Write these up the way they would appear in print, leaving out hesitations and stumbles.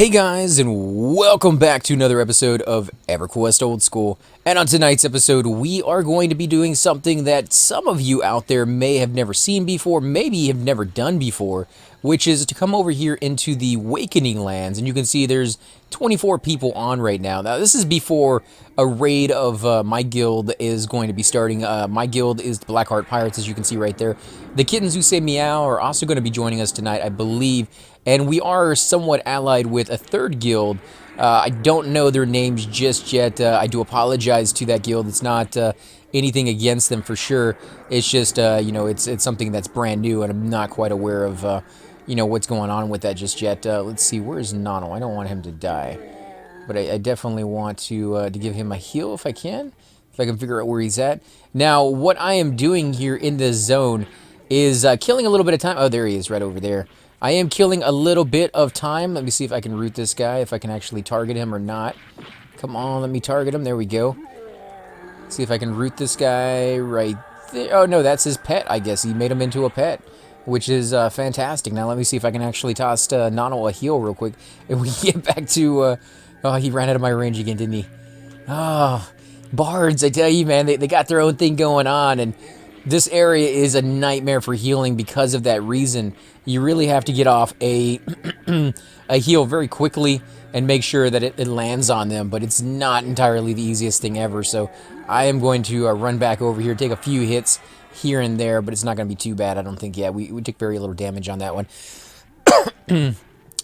Hey guys, and welcome back to another episode of Everquest Old School. And on tonight's episode, we are going to be doing something that some of you out there may have never seen before, maybe have never done before, which is to come over here into the Wakening lands. And you can see there's 24 people on right now. Now, this is before a raid of my guild is going to be starting. My guild is the Blackheart Pirates, as you can see right there. The Kittens Who Say Meow are also going to be joining us tonight, I believe. And we are somewhat allied with a third guild. I don't know their names just yet. I do apologize to that guild. It's not anything against them for sure. It's just, you know, it's something that's brand new, and I'm not quite aware of, you know, what's going on with that just yet. Let's see, where's Nano? I don't want him to die. But I definitely want to give him a heal if I can. If I can figure out where he's at. Now, what I am doing here in this zone is killing a little bit of time. Oh, there he is, right over there. I am killing a little bit of time. Let me see if I can root this guy, if I can actually target him or not. Come on, let me target him. There we go. See if I can root this guy right there. Oh, no, that's his pet, I guess. He made him into a pet, which is fantastic. Now, let me see if I can actually toss Nano a heal real quick. And we get back to... oh, he ran out of my range again, didn't he? Oh, bards, I tell you, man. They got their own thing going on, and... this area is a nightmare for healing because of that reason. You really have to get off a a heal very quickly and make sure that it lands on them, but it's not entirely the easiest thing ever. So I am going to run back over here, take a few hits here and there, but it's not going to be too bad, I don't think. Yeah, we took very little damage on that one.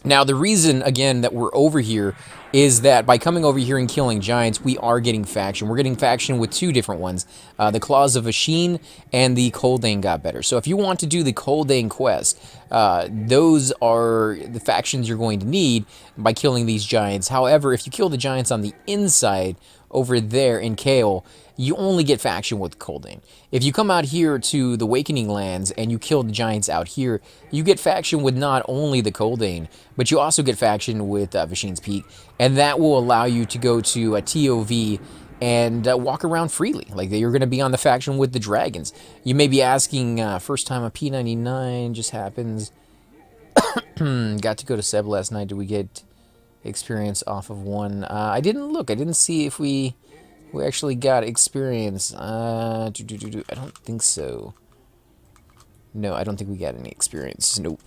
Now, the reason, again, that we're over here is that by coming over here and killing giants, we are getting faction. We're getting faction with two different ones, the Claws of Ashin and the Coldane Got Better. So if you want to do the Coldane quest, those are the factions you're going to need by killing these giants. However, if you kill the giants on the inside over there in Kale, you only get faction with Coldane. If you come out here to the Wakening lands and you kill the giants out here, you get faction with not only the Coldane, but you also get faction with Vashin's Peak, and that will allow you to go to a TOV and walk around freely. Like, you're going to be on the faction with the dragons. You may be asking, first time a P99 just happens. Got to go to Seb last night. Did we get experience off of one? I didn't look. I didn't see if we actually got experience. I don't think so. No, I don't think we got any experience. Nope.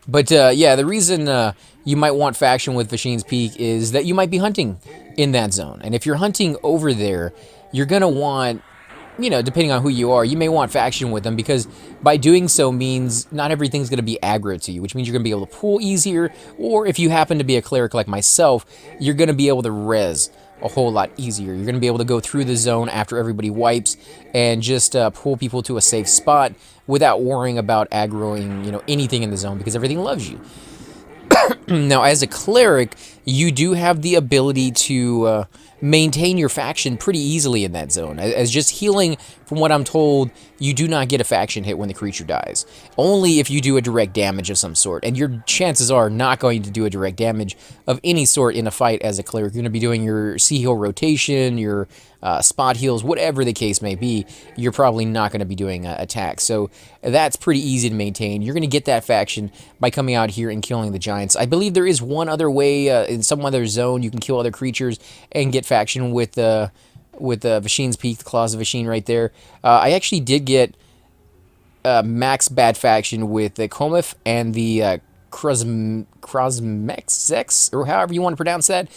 But, yeah, the reason you might want faction with Vashin's Peak is that you might be hunting in that zone. And if you're hunting over there, you're going to want, you know, depending on who you are, you may want faction with them, because by doing so means not everything's going to be aggro to you, which means you're going to be able to pull easier, or if you happen to be a cleric like myself, you're going to be able to res a whole lot easier. You're going to be able to go through the zone after everybody wipes and just pull people to a safe spot without worrying about aggroing, you know, anything in the zone, because everything loves you. Now, as a cleric, you do have the ability to maintain your faction pretty easily in that zone. As just healing, from what I'm told, you do not get a faction hit when the creature dies. Only if you do a direct damage of some sort. And your chances are not going to do a direct damage of any sort in a fight as a cleric. You're going to be doing your C-heal rotation, your spot heals, whatever the case may be. You're probably not going to be doing attacks. So that's pretty easy to maintain. You're going to get that faction by coming out here and killing the giants. I believe there is one other way, in some other zone, you can kill other creatures and get faction with Vashin's Peak, the Claws of Vashin right there. I actually did get max bad faction with the Komif and the Krosmexex, or however you want to pronounce that.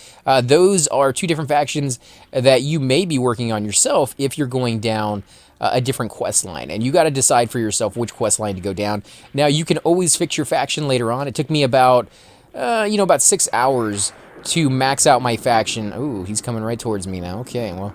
Those are two different factions that you may be working on yourself if you're going down a different quest line, and you got to decide for yourself which quest line to go down. Now, you can always fix your faction later on. It took me about, you know, about 6 hours to max out my faction. Ooh, he's coming right towards me now. Okay, well,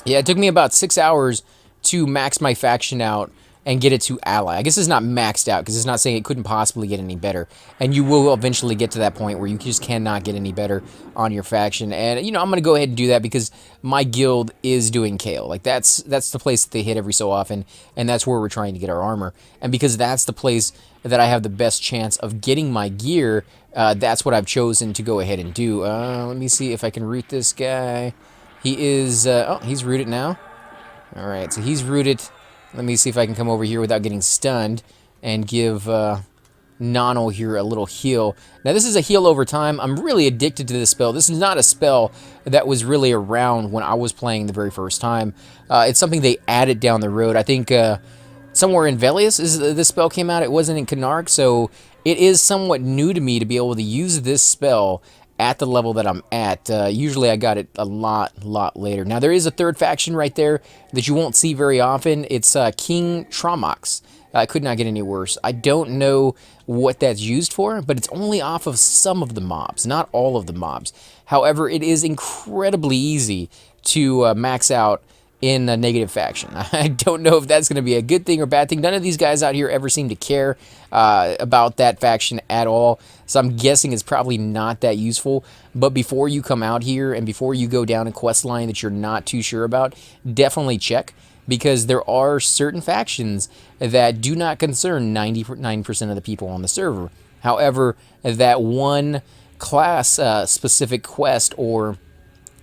yeah, it took me about 6 hours to max my faction out and get it to ally. I guess it's not maxed out, because it's not saying it couldn't possibly get any better. And you will eventually get to that point where you just cannot get any better on your faction. And, you know, I'm going to go ahead and do that because my guild is doing Kale. Like, that's the place that they hit every so often, and that's where we're trying to get our armor. And because that's the place that I have the best chance of getting my gear, that's what I've chosen to go ahead and do. Let me see if I can root this guy. He is... oh, he's rooted now. Alright, so he's rooted. Let me see if I can come over here without getting stunned and give Nano here, a little heal. Now this is a heal over time. I'm really addicted to this spell. This is not a spell that was really around when I was playing the very first time. It's something they added down the road. I think somewhere in Velius this spell came out. It wasn't in Canark, so it is somewhat new to me to be able to use this spell at the level that I'm at. Usually I got it a lot later. Now there is a third faction right there that you won't see very often. It's King Tramox. Could not get any worse. I don't know what that's used for, but it's only off of some of the mobs, not all of the mobs. However, it is incredibly easy to max out in a negative faction. I don't know if that's going to be a good thing or bad thing. None of these guys out here ever seem to care about that faction at all, so I'm guessing it's probably not that useful. But before you come out here and before you go down a quest line that you're not too sure about, definitely check, because there are certain factions that do not concern 99% of the people on the server. However, that one class specific quest, or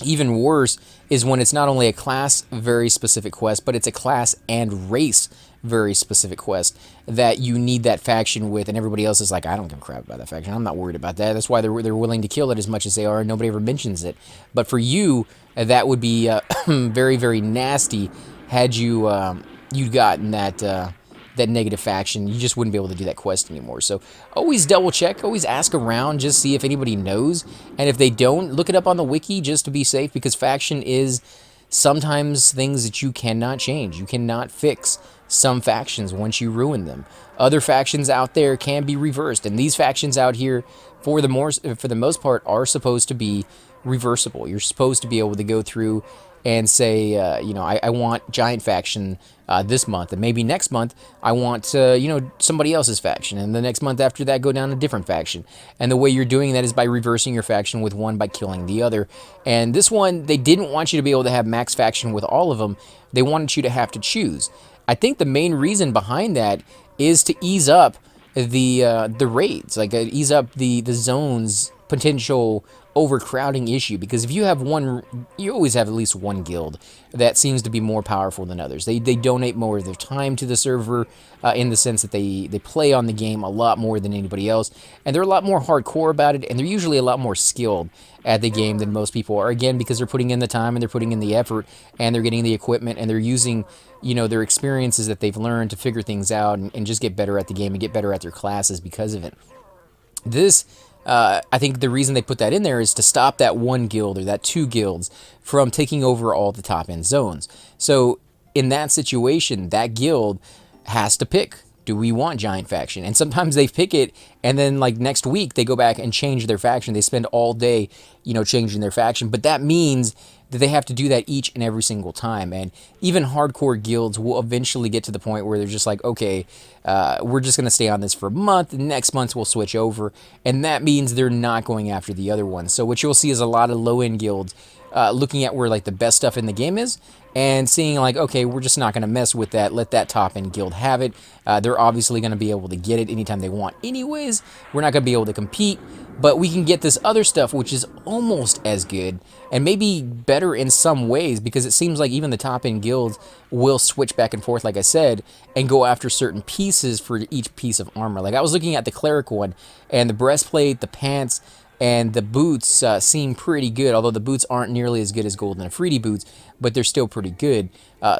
even worse, is when it's not only a class very specific quest, but it's a class and race very specific quest that you need that faction with, and everybody else is like, I don't give a crap about that faction. I'm not worried about that. That's why they're willing to kill it as much as they are, and nobody ever mentions it. But for you, that would be very, very nasty. Had you gotten that that negative faction, you just wouldn't be able to do that quest anymore. So always double check, always ask around, just see if anybody knows. And if they don't, look it up on the wiki just to be safe, because faction is sometimes things that you cannot change. You cannot fix some factions once you ruin them. Other factions out there can be reversed, and these factions out here, for the most part, are supposed to be reversible. You're supposed to be able to go through and say, I want Giant Faction this month, and maybe next month I want, somebody else's faction, and the next month after that go down a different faction. And the way you're doing that is by reversing your faction with one by killing the other. And this one, they didn't want you to be able to have max faction with all of them. They wanted you to have to choose. I think the main reason behind that is to ease up the raids, like ease up the zone's potential overcrowding issue, because if you have one, you always have at least one guild that seems to be more powerful than others. They donate more of their time to the server in the sense that they play on the game a lot more than anybody else, and they're a lot more hardcore about it, and they're usually a lot more skilled at the game than most people are, again, because they're putting in the time and they're putting in the effort and they're getting the equipment and they're using their experiences that they've learned to figure things out and just get better at the game and get better at their classes because of it. This I think the reason they put that in there is to stop that one guild or that two guilds from taking over all the top end zones. So in that situation, that guild has to pick, do we want Giant Faction? And sometimes they pick it, and then like next week they go back and change their faction. They spend all day, changing their faction. But that means that they have to do that each and every single time. And even hardcore guilds will eventually get to the point where they're just like, okay, we're just going to stay on this for a month, and next month we'll switch over. And that means they're not going after the other ones. So what you'll see is a lot of low-end guilds looking at where like the best stuff in the game is and seeing like, okay, we're just not going to mess with that. Let that top-end guild have it. They're obviously going to be able to get it anytime they want anyways. We're not going to be able to compete, but we can get this other stuff, which is almost as good and maybe better in some ways, because it seems like even the top-end guilds will switch back and forth, like I said, and go after certain pieces for each piece of armor. Like I was looking at the Cleric one, and the breastplate, the pants, and the boots seem pretty good, although the boots aren't nearly as good as Golden Afridi boots, but they're still pretty good.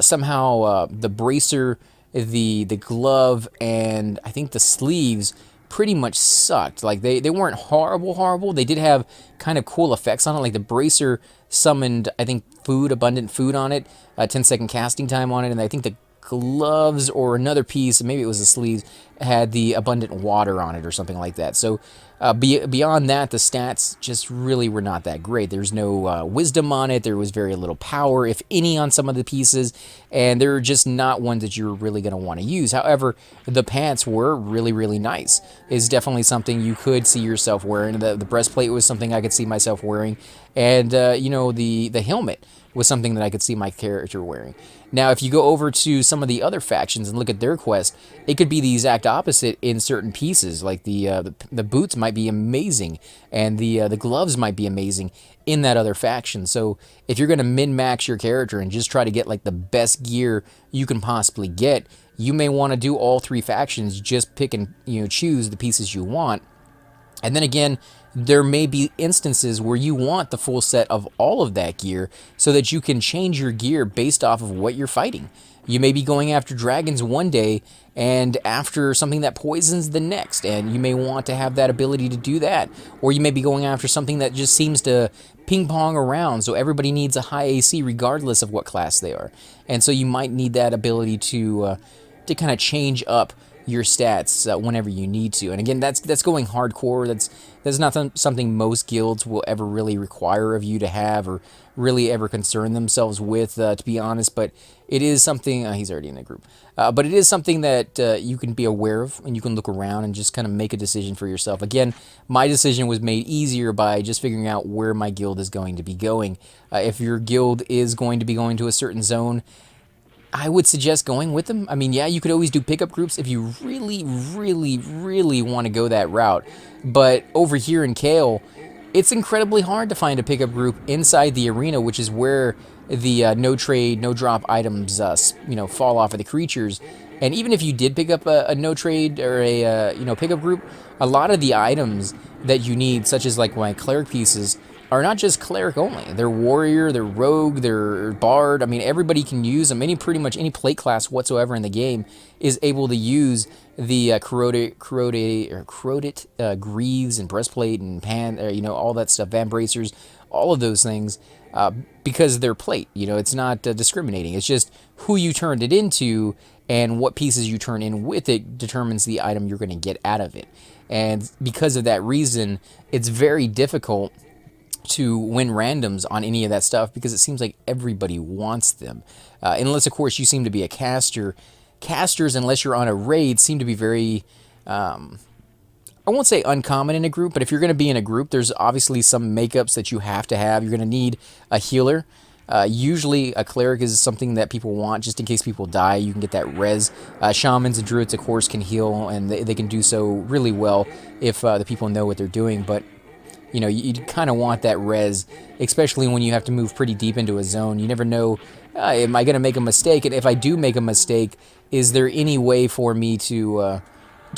Somehow the bracer, the glove, and I think the sleeves pretty much sucked. Like they weren't horrible. They did have kind of cool effects on it. Like the bracer summoned, I think, abundant food on it, 10-second casting time on it, and I think the gloves or another piece, maybe it was the sleeves, had the abundant water on it or something like that. So beyond that, the stats just really were not that great. There's no wisdom on it. There was very little power, if any, on some of the pieces, and they're just not ones that you're really going to want to use. However, the pants were really, really nice. It's definitely something you could see yourself wearing. The breastplate was something I could see myself wearing, and the helmet was something that I could see my character wearing. Now, if you go over to some of the other factions and look at their quest, it could be the exact opposite in certain pieces. Like the boots might be amazing, and the gloves might be amazing in that other faction. So if you're going to min-max your character and just try to get like the best gear you can possibly get, you may want to do all 3 factions, just pick and choose the pieces you want. And then again, there may be instances where you want the full set of all of that gear so that you can change your gear based off of what you're fighting. You may be going after dragons one day and after something that poisons the next, and you may want to have that ability to do that. Or you may be going after something that just seems to ping pong around, so everybody needs a high AC regardless of what class they are. And so you might need that ability to kind of change up your stats whenever you need to. And again, that's going hardcore. That's not something most guilds will ever really require of you to have, or really ever concern themselves with, to be honest. But it is something, he's already in the group, but it is something that you can be aware of, and you can look around and just kind of make a decision for yourself. Again, my decision was made easier by just figuring out where my guild is going to be going. If your guild is going to be going to a certain zone, I would suggest going with them. I mean, yeah, you could always do pickup groups if you really, really, really want to go that route. But over here in Kale, it's incredibly hard to find a pickup group inside the arena, which is where the no trade, no drop items, fall off of the creatures. And even if you did pick up a no trade or a pickup group, a lot of the items that you need, such as like my cleric pieces, are not just cleric only. They're warrior, they're rogue, they're bard. I mean, everybody can use them. Pretty much any plate class whatsoever in the game is able to use the corroded greaves and breastplate and all that stuff, van bracers, all of those things, because they're plate. It's not discriminating. It's just who you turned it into and what pieces you turn in with it determines the item you're going to get out of it. And because of that reason, it's very difficult to win randoms on any of that stuff, because it seems like everybody wants them. Unless, of course, you seem to be a caster. Casters, unless you're on a raid, seem to be very, I won't say uncommon in a group, but if you're going to be in a group, there's obviously some makeups that you have to have. You're going to need a healer. Usually a cleric is something that people want just in case people die. You can get that res. Shamans and druids, of course, can heal, and they can do so really well if the people know what they're doing. But you kind of want that res, especially when you have to move pretty deep into a zone. You never know, am I going to make a mistake? And if I do make a mistake, is there any way for me to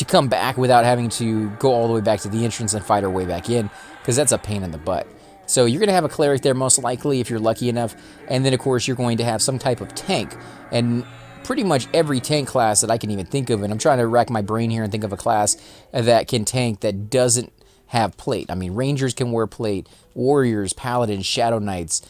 come back without having to go all the way back to the entrance and fight our way back in? Because that's a pain in the butt. So you're going to have a cleric there most likely if you're lucky enough. And then, of course, you're going to have some type of tank. And pretty much every tank class that I can even think of, and I'm trying to rack my brain here and think of a class that can tank that doesn't have plate. I mean, rangers can wear plate, warriors, paladins, shadow knights,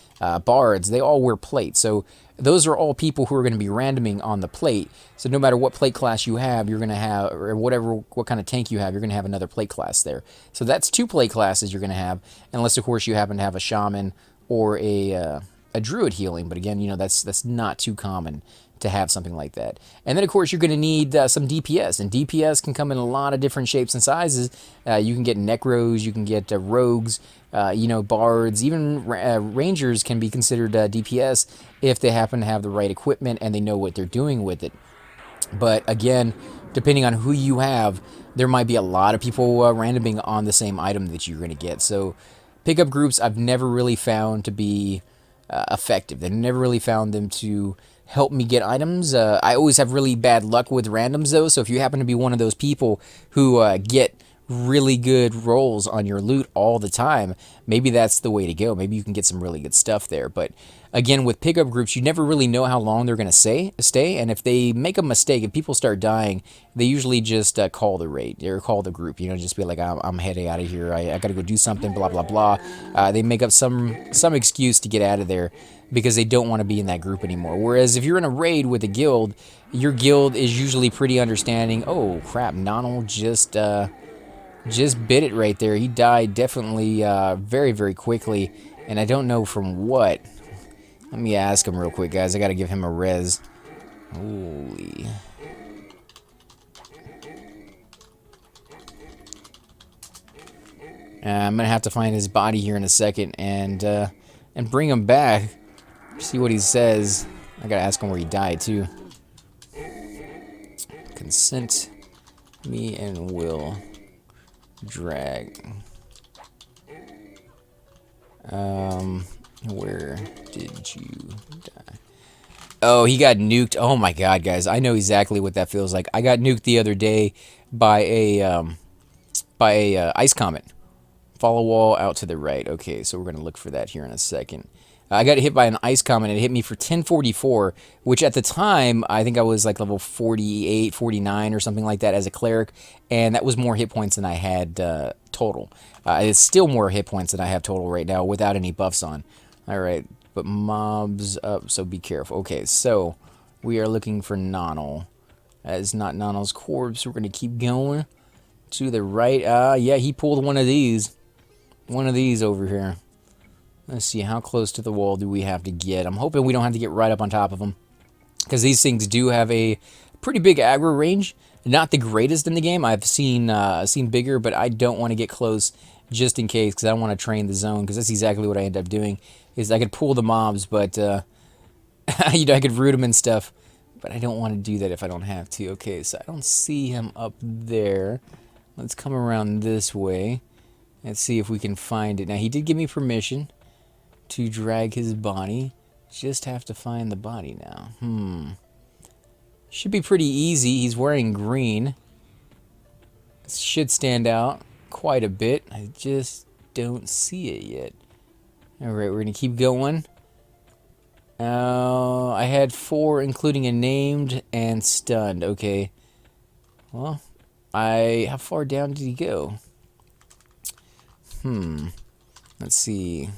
bards, they all wear plate. So those are all people who are going to be randoming on the plate. So no matter what plate class you have, you're going to have, or what kind of tank you have, you're going to have another plate class there. So that's 2 plate classes you're going to have, unless of course you happen to have a shaman or a druid healing. But again, that's not too common to have something like that. And then, of course, you're going to need some DPS, and DPS can come in a lot of different shapes and sizes. You can get necros, you can get rogues, bards, even rangers can be considered DPS if they happen to have the right equipment and they know what they're doing with it. But again, depending on who you have, there might be a lot of people randoming on the same item that you're going to get. So pickup groups I've never really found to be effective. I've never really found them to help me get items. I always have really bad luck with randoms though, so if you happen to be one of those people who get really good rolls on your loot all the time, maybe that's the way to go. Maybe you can get some really good stuff there. But again, with pickup groups, you never really know how long they're going to stay, and if they make a mistake, if people start dying, they usually just call the raid or call the group, just be like, I'm heading out of here, I got to go do something, blah blah blah. They make up some excuse to get out of there because they don't want to be in that group anymore. Whereas if you're in a raid with a guild, your guild is usually pretty understanding. Oh crap, Nonal just bit it right there. He died definitely very, very quickly, and I don't know from what. Let me ask him real quick, guys. I got to give him a res. Holy. I'm going to have to find his body here in a second and bring him back. See what he says. I got to ask him where he died, too. Consent me and will Drag. Where did you die? Oh, he got nuked. Oh my god, guys. I know exactly what that feels like. I got nuked the other day by a ice comet. Follow wall out to the right. Okay, so we're going to look for that here in a second. I got hit by an ice comet. It hit me for 1044, which at the time, I think I was like level 48, 49 or something like that as a cleric, and that was more hit points than I had total. It's still more hit points than I have total right now without any buffs on. All right, but mobs up, so be careful. Okay, so we are looking for Nonal. That is not Nonal's corpse. We're going to keep going to the right. Yeah, he pulled one of these. One of these over here. Let's see, how close to the wall do we have to get? I'm hoping we don't have to get right up on top of them, because these things do have a pretty big aggro range. Not the greatest in the game. I've seen bigger, but I don't want to get close just in case, because I don't want to train the zone, because that's exactly what I end up doing. Is I could pull the mobs, but you know, I could root them and stuff, but I don't want to do that if I don't have to. Okay, so I don't see him up there. Let's come around this way. Let's see if we can find it. Now, he did give me permission to drag his body. Just have to find the body now. Should be pretty easy. He's wearing green. This should stand out quite a bit. I just don't see it yet. Alright, we're going to keep going. I had 4, including a named and stunned. Okay. Well, how far down did he go? Let's see.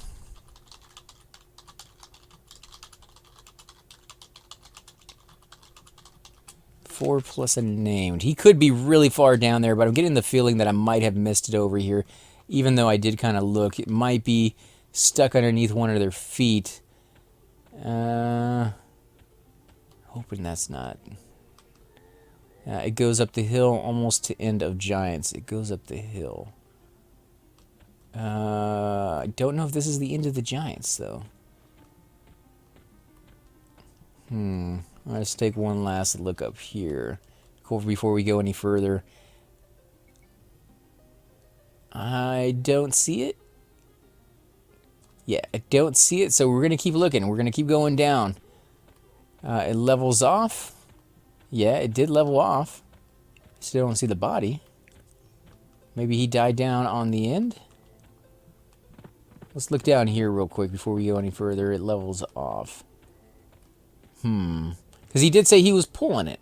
4 plus a named. He could be really far down there, but I'm getting the feeling that I might have missed it over here. Even though I did kind of look. It might be stuck underneath one of their feet. Hoping that's not. It goes up the hill almost to end of Giants. It goes up the hill. I don't know if this is the end of the Giants, though. Let's take one last look up here before we go any further. I don't see it. Yeah, I don't see it, so we're going to keep looking. We're going to keep going down. It levels off. Yeah, it did level off. Still don't see the body. Maybe he died down on the end. Let's look down here real quick before we go any further. It levels off. Because he did say he was pulling it,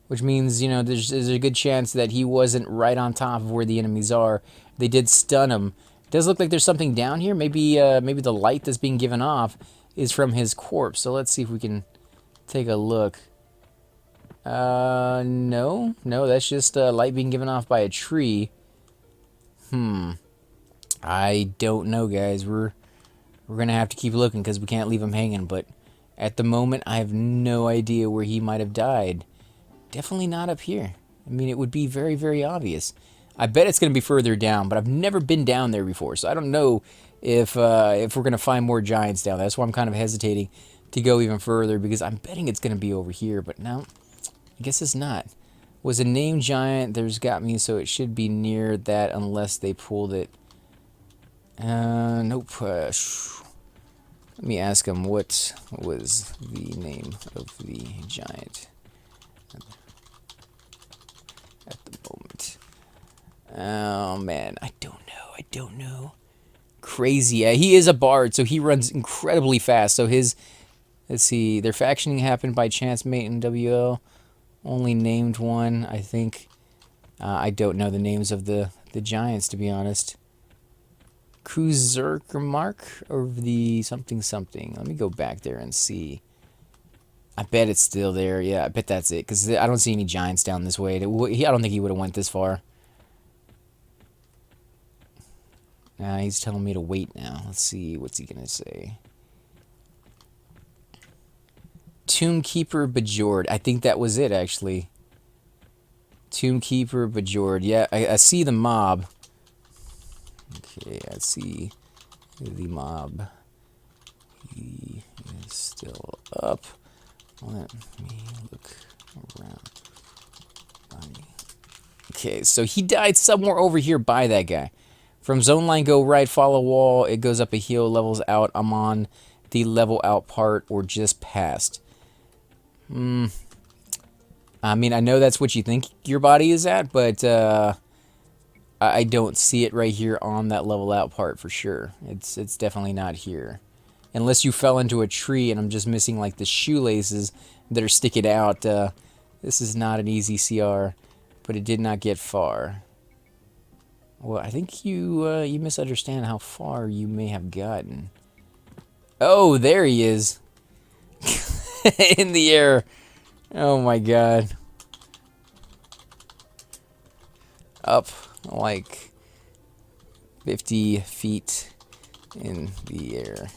which means, you know, there's a good chance that he wasn't right on top of where the enemies are. They did stun him. It does look like there's something down here. Maybe the light that's being given off is from his corpse. So let's see if we can take a look. No, that's just light being given off by a tree. I don't know, guys. We're gonna have to keep looking because we can't leave him hanging. But at the moment, I have no idea where he might have died. Definitely not up here. I mean, it would be very, very obvious. I bet it's gonna be further down, but I've never been down there before, so I don't know if we're gonna find more giants down there. That's why I'm kind of hesitating to go even further, because I'm betting it's gonna be over here. But no, I guess it's not. Was a named giant. There's got me, so it should be near that unless they pulled it. Nope. Let me ask him what was the name of the giant at the moment. Oh man, I don't know. Crazy. He is a bard, so he runs incredibly fast. So his, let's see, their factioning happened by chance mate in WL. Only named one, I think. I don't know the names of the giants, to be honest. Mark or the something. Let me go back there and see. I bet it's still there. Yeah, I bet that's it, because I don't see any giants down this way. I don't think he would have went this far. He's telling me to wait now. Let's see, what's he gonna say? Tombkeeper Bajord. I think that was it, actually. Tombkeeper Bajord. Yeah, I see the mob. Okay, I see the mob. He is still up. Let me look around. Okay, so he died somewhere over here by that guy. From zone line, go right, follow wall. It goes up a hill, levels out. I'm on the level out part or just past. I mean, I know that's what you think your body is at, but I don't see it right here on that level out part for sure. It's definitely not here. Unless you fell into a tree and I'm just missing like the shoelaces that are sticking out. This is not an easy CR, but it did not get far. Well, I think you misunderstand how far you may have gotten. Oh, there he is. In the air. Oh my god. Up like 50 feet in the air.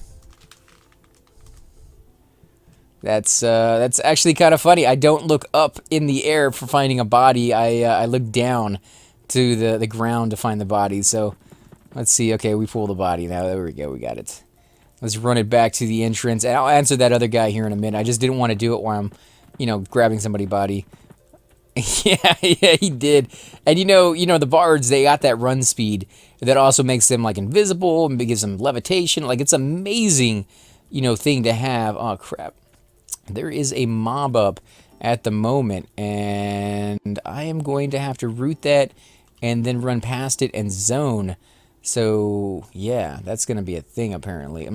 That's actually kind of funny. I don't look up in the air for finding a body. I look down to the ground to find the body. So let's see. Okay, we pull the body now. There we go. We got it. Let's run it back to the entrance. And I'll answer that other guy here in a minute. I just didn't want to do it while I'm, grabbing somebody's body. Yeah, he did. And you know the bards, they got that run speed that also makes them like invisible and gives them levitation. Like it's amazing, thing to have. Oh crap. There is a mob up at the moment and I am going to have to root that and then run past it and zone. So, yeah, that's going to be a thing apparently.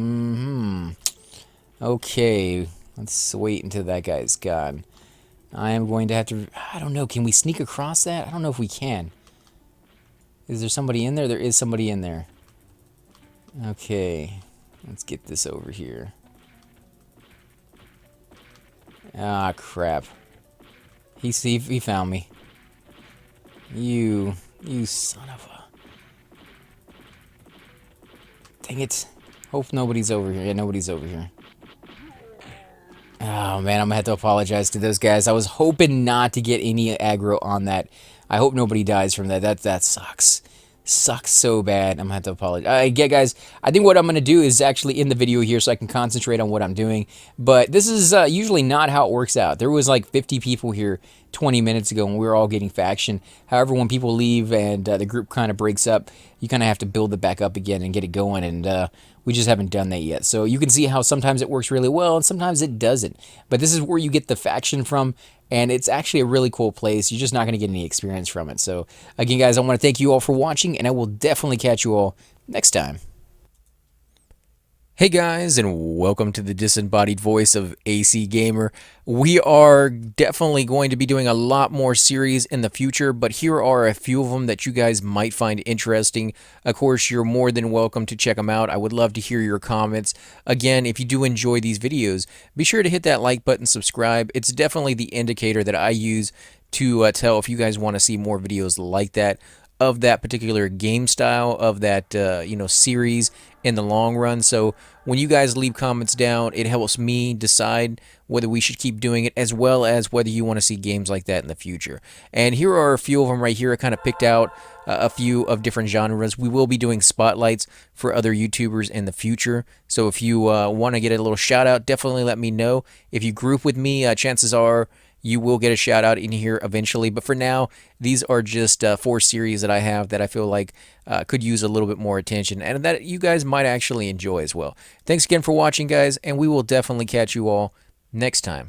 Okay, let's wait until that guy's gone. I am going to have to, I don't know, can we sneak across that? I don't know if we can. Is there somebody in there? There is somebody in there. Okay, let's get this over here. Ah, crap. He found me. You son of a... Dang it. Hope nobody's over here. Yeah, nobody's over here. Oh, man, I'm gonna have to apologize to those guys. I was hoping not to get any aggro on that. I hope nobody dies from that. That sucks. Sucks so bad. I'm gonna have to apologize. Yeah, guys, I think what I'm gonna do is actually end the video here so I can concentrate on what I'm doing. But this is usually not how it works out. There was like 50 people here 20 minutes ago and we were all getting faction. However, when people leave and the group kind of breaks up, you kind of have to build it back up again and get it going. And we just haven't done that yet. So you can see how sometimes it works really well and sometimes it doesn't. But this is where you get the faction from. And it's actually a really cool place. You're just not going to get any experience from it. So, again, guys, I want to thank you all for watching, and I will definitely catch you all next time. Hey guys, and welcome to the disembodied voice of AC Gamer. We are definitely going to be doing a lot more series in the future, but here are a few of them that you guys might find interesting. Of course, you're more than welcome to check them out. I would love to hear your comments. Again, if you do enjoy these videos, be sure to hit that like button, subscribe. It's definitely the indicator that I use to tell if you guys want to see more videos like that, of that particular game style, of that series in the long run. So when you guys leave comments down, it helps me decide whether we should keep doing it, as well as whether you want to see games like that in the future. And here are a few of them right here. I kind of picked out a few of different genres. We will be doing spotlights for other YouTubers in the future. So if you want to get a little shout out, definitely let me know. If you group with me, chances are you will get a shout out in here eventually. But for now, these are just 4 series that I have that I feel like could use a little bit more attention and that you guys might actually enjoy as well. Thanks again for watching, guys, and we will definitely catch you all next time.